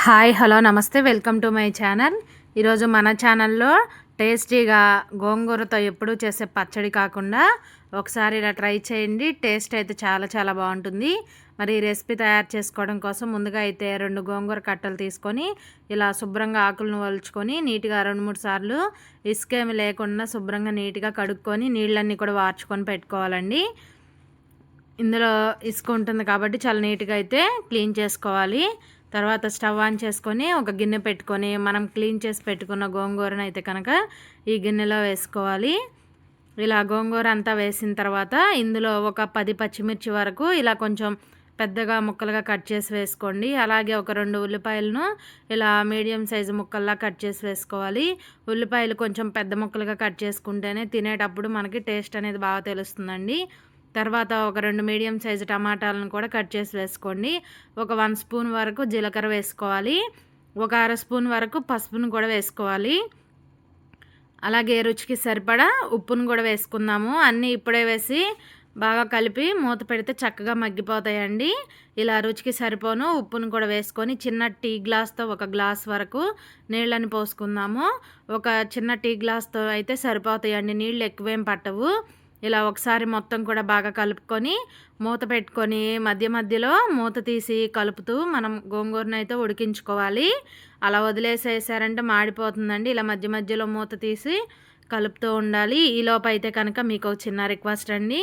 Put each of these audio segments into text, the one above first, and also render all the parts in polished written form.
Hi hello నమస్తే welcome to my channel. ఈరోజు మన ఛానల్లో టేస్టీగా గోంగూరతో ఎప్పుడూ చేసే పచ్చడి కాకుండా ఒకసారి ఇలా ట్రై చేయండి. టేస్ట్ అయితే చాలా చాలా బాగుంటుంది. మరి ఈ రెసిపీ తయారు చేసుకోవడం కోసం ముందుగా అయితే 2 గోంగూర కట్టలు తీసుకొని ఇలా శుభ్రంగా ఆకులను వలుచుకొని నీట్గా 2-3 సార్లు ఇసుకేమి లేకుండా శుభ్రంగా నీట్గా కడుక్కొని నీళ్ళన్నీ కూడా వార్చుకొని పెట్టుకోవాలండి. ఇందులో ఇసుక ఉంటుంది కాబట్టి చాలా నీట్గా అయితే క్లీన్ చేసుకోవాలి. తర్వాత స్టవ్ ఆన్ చేసుకొని ఒక గిన్నె పెట్టుకొని మనం క్లీన్ చేసి పెట్టుకున్న గోంగూరను అయితే కనుక ఈ గిన్నెలో వేసుకోవాలి. ఇలా గోంగూర అంతా వేసిన తర్వాత ఇందులో ఒక 10 పచ్చిమిర్చి వరకు ఇలా కొంచెం పెద్దగా ముక్కలుగా కట్ చేసి వేసుకోండి. అలాగే ఒక 2 ఉల్లిపాయలను ఇలా మీడియం సైజు ముక్కల్లా కట్ చేసి వేసుకోవాలి. ఉల్లిపాయలు కొంచెం పెద్ద ముక్కలుగా కట్ చేసుకుంటేనే తినేటప్పుడు మనకి టేస్ట్ అనేది బాగా తెలుస్తుందండి. తర్వాత ఒక 2 మీడియం సైజు టమాటాలను కూడా కట్ చేసి వేసుకోండి. ఒక 1 స్పూన్ వరకు జీలకర్ర వేసుకోవాలి. ఒక అర స్పూన్ వరకు పసుపును కూడా వేసుకోవాలి. అలాగే రుచికి సరిపడా ఉప్పును కూడా వేసుకుందాము. అన్నీ ఇప్పుడే వేసి బాగా కలిపి మూత పెడితే చక్కగా మగ్గిపోతాయండి. ఇలా రుచికి సరిపోను ఉప్పును కూడా వేసుకొని చిన్న టీ గ్లాస్తో ఒక గ్లాస్ వరకు నీళ్ళని పోసుకుందాము. ఒక చిన్న టీ గ్లాస్తో అయితే సరిపోతాయండి, నీళ్ళు ఎక్కువేం పట్టవు. ఇలా ఒకసారి మొత్తం కూడా బాగా కలుపుకొని మూత పెట్టుకొని మధ్య మధ్యలో మూత తీసి కలుపుతూ మనం గోంగూరను అయితే ఉడికించుకోవాలి. అలా వదిలేసేసారంటే మాడిపోతుందండి. ఇలా మధ్య మధ్యలో మూత తీసి కలుపుతూ ఉండాలి. ఈలోపు అయితే కనుక మీకు ఒక చిన్న రిక్వెస్ట్ అండి.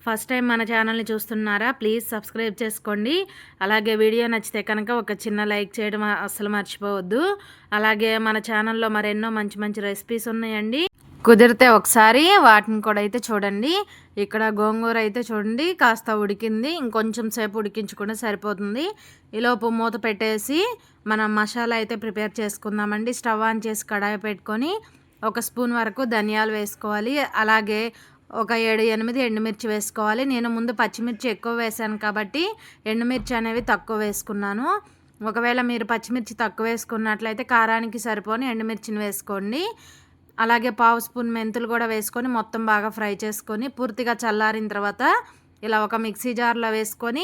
ఫస్ట్ టైం మన ఛానల్ని చూస్తున్నారా, ప్లీజ్ సబ్స్క్రైబ్ చేసుకోండి. అలాగే వీడియో నచ్చితే కనుక ఒక చిన్న లైక్ చేయడం అస్సలు మర్చిపోవద్దు. అలాగే మన ఛానల్లో మరెన్నో మంచి మంచి రెసిపీస్ ఉన్నాయండి, కుదిరితే ఒకసారి వాటిని కూడా అయితే చూడండి. ఇక్కడ గోంగూర అయితే చూడండి కాస్త ఉడికింది, ఇంకొంచెం సేపు ఉడికించుకుంటే సరిపోతుంది. ఈలోపు మూత పెట్టేసి మనం మసాలా అయితే ప్రిపేర్ చేసుకుందామండి. స్టవ్ ఆన్ చేసి కడాయి పెట్టుకొని 1 స్పూన్ వరకు ధనియాలు వేసుకోవాలి. అలాగే ఒక 7-8 ఎండుమిర్చి వేసుకోవాలి. నేను ముందు పచ్చిమిర్చి ఎక్కువ వేసాను కాబట్టి ఎండుమిర్చి అనేవి తక్కువ వేసుకున్నాను. ఒకవేళ మీరు పచ్చిమిర్చి తక్కువ వేసుకున్నట్లయితే కారానికి సరిపోని ఎండుమిర్చిని వేసుకోండి. అలాగే 1/2 స్పూన్ మెంతులు కూడా వేసుకొని మొత్తం బాగా ఫ్రై చేసుకొని పూర్తిగా చల్లారిన తర్వాత ఇలా ఒక మిక్సీ జార్లో వేసుకొని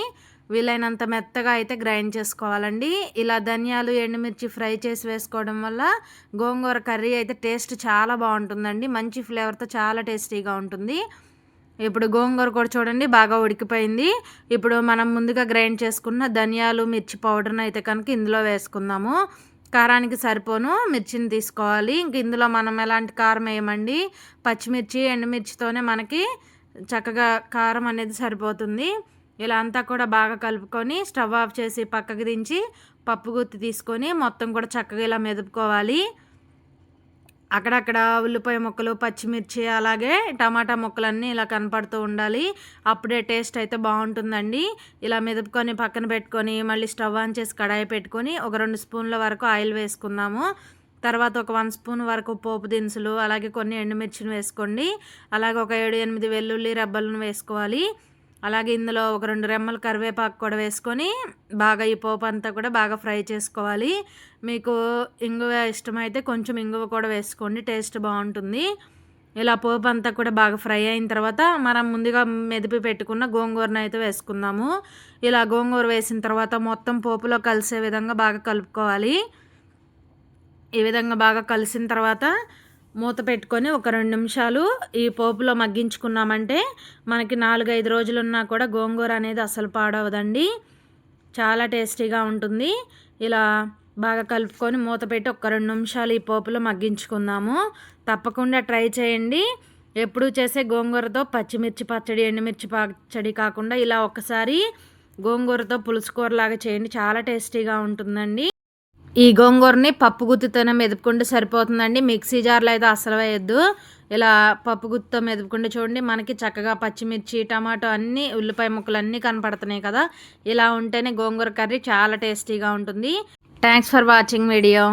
వీలైనంత మెత్తగా అయితే గ్రైండ్ చేసుకోవాలండి. ఇలా ధనియాలు ఎండుమిర్చి ఫ్రై చేసి వేసుకోవడం వల్ల గోంగూర కర్రీ అయితే టేస్ట్ చాలా బాగుంటుందండి. మంచి ఫ్లేవర్తో చాలా టేస్టీగా ఉంటుంది. ఇప్పుడు గోంగూర కూడా చూడండి బాగా ఉడికిపోయింది. ఇప్పుడు మనం ముందుగా గ్రైండ్ చేసుకున్న ధనియాలు మిర్చి పౌడర్ని అయితే కనుక ఇందులో వేసుకుందాము. కారానికి సరిపోను మిర్చిని తీసుకోవాలి. ఇంక ఇందులో మనం ఎలాంటి కారం వేయమండి, పచ్చిమిర్చి ఎండుమిర్చితోనే మనకి చక్కగా కారం అనేది సరిపోతుంది. ఇలా అంతా కూడా బాగా కలుపుకొని స్టవ్ ఆఫ్ చేసి పక్కకి దించి పప్పు గుత్తి తీసుకొని మొత్తం కూడా చక్కగా ఇలా మెదుపుకోవాలి. అక్కడక్కడ ఉల్లిపాయ ముక్కలు, పచ్చిమిర్చి, అలాగే టమాటా ముక్కలన్నీ ఇలా కనపడుతూ ఉండాలి. అప్పుడే టేస్ట్ అయితే బాగుంటుందండి. ఇలా మెదుపుకొని పక్కన పెట్టుకొని మళ్ళీ స్టవ్ ఆన్ చేసి కడాయి పెట్టుకొని ఒక 2 స్పూన్ల వరకు ఆయిల్ వేసుకుందాము. తర్వాత ఒక 1 స్పూన్ వరకు పోపు దినుసులు, అలాగే కొన్ని ఎండుమిర్చిని వేసుకోండి. అలాగే ఒక 7-8 వెల్లుల్లి రెబ్బలను వేసుకోవాలి. అలాగే ఇందులో ఒక 2 రెమ్మల కరివేపాకు కూడా వేసుకొని బాగా ఈ పోపు అంతా కూడా బాగా ఫ్రై చేసుకోవాలి. మీకు ఇంగువ ఇష్టమైతే కొంచెం ఇంగువ కూడా వేసుకోండి, టేస్ట్ బాగుంటుంది. ఇలా పోపు అంతా కూడా బాగా ఫ్రై అయిన తర్వాత మనం ముందుగా మెదిపి పెట్టుకున్న గోంగూరను అయితే వేసుకుందాము. ఇలా గోంగూర వేసిన తర్వాత మొత్తం పోపులో కలిసే విధంగా బాగా కలుపుకోవాలి. ఈ విధంగా బాగా కలిసిన తర్వాత మూత పెట్టుకొని ఒక 2 నిమిషాలు ఈ పోపులో మగ్గించుకున్నామంటే మనకి 4-5 రోజులున్నా కూడా గోంగూర అనేది అస్సలు పాడవదండి, చాలా టేస్టీగా ఉంటుంది. ఇలా బాగా కలుపుకొని మూత పెట్టి ఒక 2 నిమిషాలు ఈ పోపులో మగ్గించుకుందాము. తప్పకుండా ట్రై చేయండి. ఎప్పుడూ చేసే గోంగూరతో పచ్చిమిర్చి పచ్చడి, ఎండుమిర్చి పచ్చడి కాకుండా ఇలా ఒకసారి గోంగూరతో పులుసు కూరలాగా చేయండి, చాలా టేస్టీగా ఉంటుందండి. ఈ గోంగూరని పప్పు గుత్తితోనే మెదుపుకుంటే సరిపోతుందండి. మిక్సీ జార్లో అయితే అసలు వేయద్దు. ఇలా పప్పు గుత్తితో మెదుపుకుంటే చూడండి మనకి చక్కగా పచ్చిమిర్చి, టమాటో అన్నీ, ఉల్లిపాయ ముక్కలు అన్నీ కనపడుతున్నాయి కదా. ఇలా ఉంటేనే గోంగూర కర్రీ చాలా టేస్టీగా ఉంటుంది. Thanks for watching video.